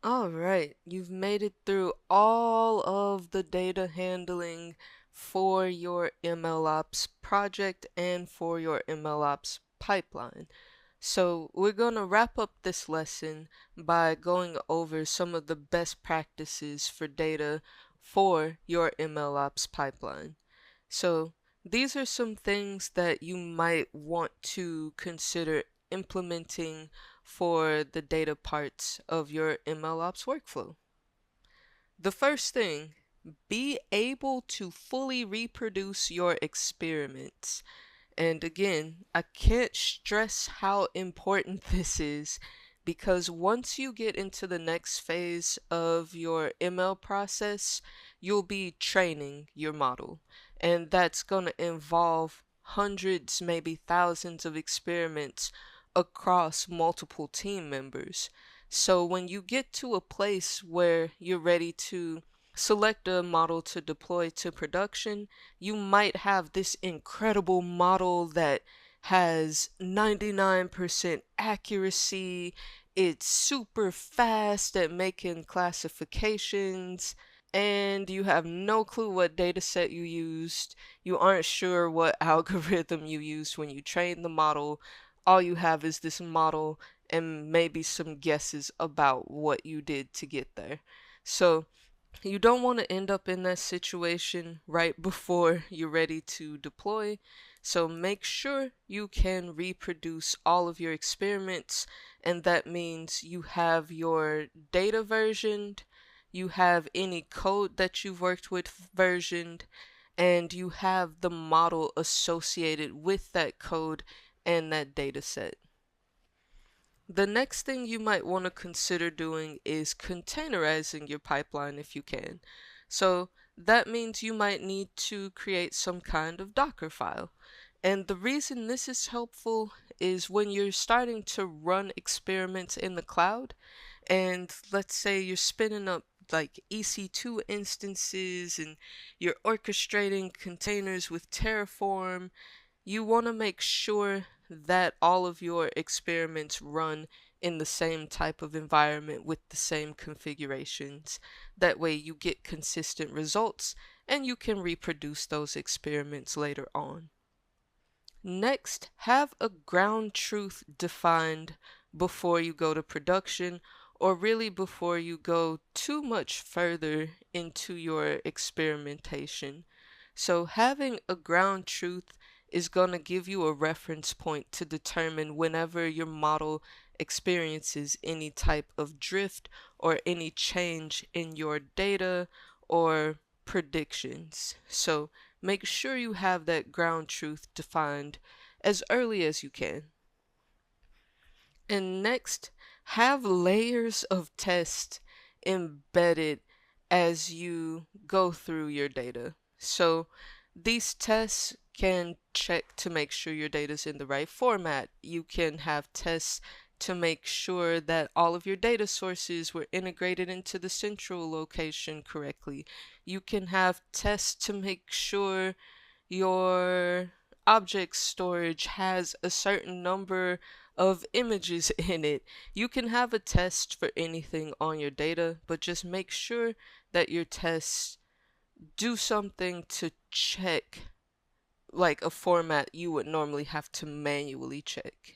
All right, you've made it through all of the data handling for your MLOps project and for your MLOps pipeline. So we're going to wrap up this lesson by going over some of the best practices for data for your MLOps pipeline. So these are some things that you might want to consider implementing for the data parts of your MLOps workflow. The first thing, be able to fully reproduce your experiments. And again, I can't stress how important this is because once you get into the next phase of your ML process, you'll be training your model. And that's going to involve hundreds, maybe thousands of experiments across multiple team members. So when you get to a place where you're ready to select a model to deploy to production, you might have this incredible model that has 99% accuracy. It's super fast at making classifications, and you have no clue what data set you used. You aren't sure what algorithm you used when you trained the model. All you have is this model and maybe some guesses about what you did to get there. So, you don't want to end up in that situation right before you're ready to deploy. So make sure you can reproduce all of your experiments, and that means you have your data versioned, you have any code that you've worked with versioned, and you have the model associated with that code and that data set. The next thing you might want to consider doing is containerizing your pipeline if you can. So that means you might need to create some kind of Docker file. And the reason this is helpful is when you're starting to run experiments in the cloud, and let's say you're spinning up like EC2 instances and you're orchestrating containers with Terraform, you want to make sure that all of your experiments run in the same type of environment with the same configurations. That way you get consistent results and you can reproduce those experiments later on. Next, have a ground truth defined before you go to production, or really before you go too much further into your experimentation. So having a ground truth is going to give you a reference point to determine whenever your model experiences any type of drift or any change in your data or predictions. So make sure you have that ground truth defined as early as you can. And next, have layers of tests embedded as you go through your data. So these tests can check to make sure your data is in the right format. You can have tests to make sure that all of your data sources were integrated into the central location correctly. You can have tests to make sure your object storage has a certain number of images in it. You can have a test for anything on your data, but just make sure that your tests do something to check like a format you would normally have to manually check.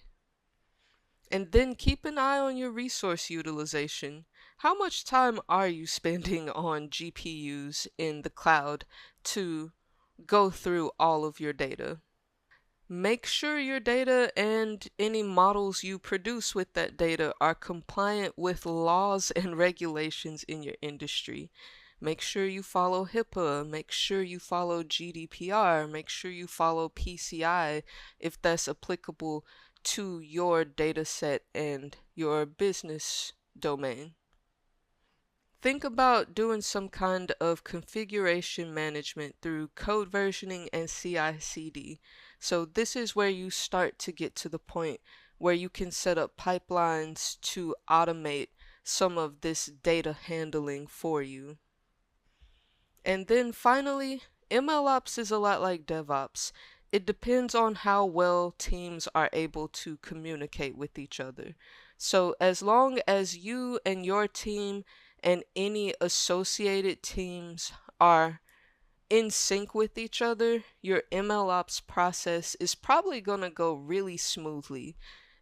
And then keep an eye on your resource utilization. How much time are you spending on GPUs in the cloud to go through all of your data? Make sure your data and any models you produce with that data are compliant with laws and regulations in your industry. Make sure you follow HIPAA, make sure you follow GDPR, make sure you follow PCI if that's applicable to your data set and your business domain. Think about doing some kind of configuration management through code versioning and CI/CD. So this is where you start to get to the point where you can set up pipelines to automate some of this data handling for you. And then finally, MLOps is a lot like DevOps. It depends on how well teams are able to communicate with each other. So as long as you and your team and any associated teams are in sync with each other, your MLOps process is probably going to go really smoothly.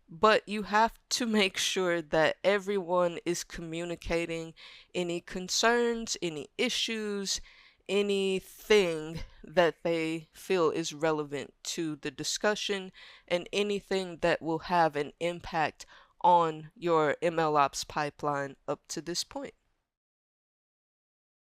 But you have to make sure that everyone is communicating any concerns, any issues, anything that they feel is relevant to the discussion, and anything that will have an impact on your MLOps pipeline up to this point.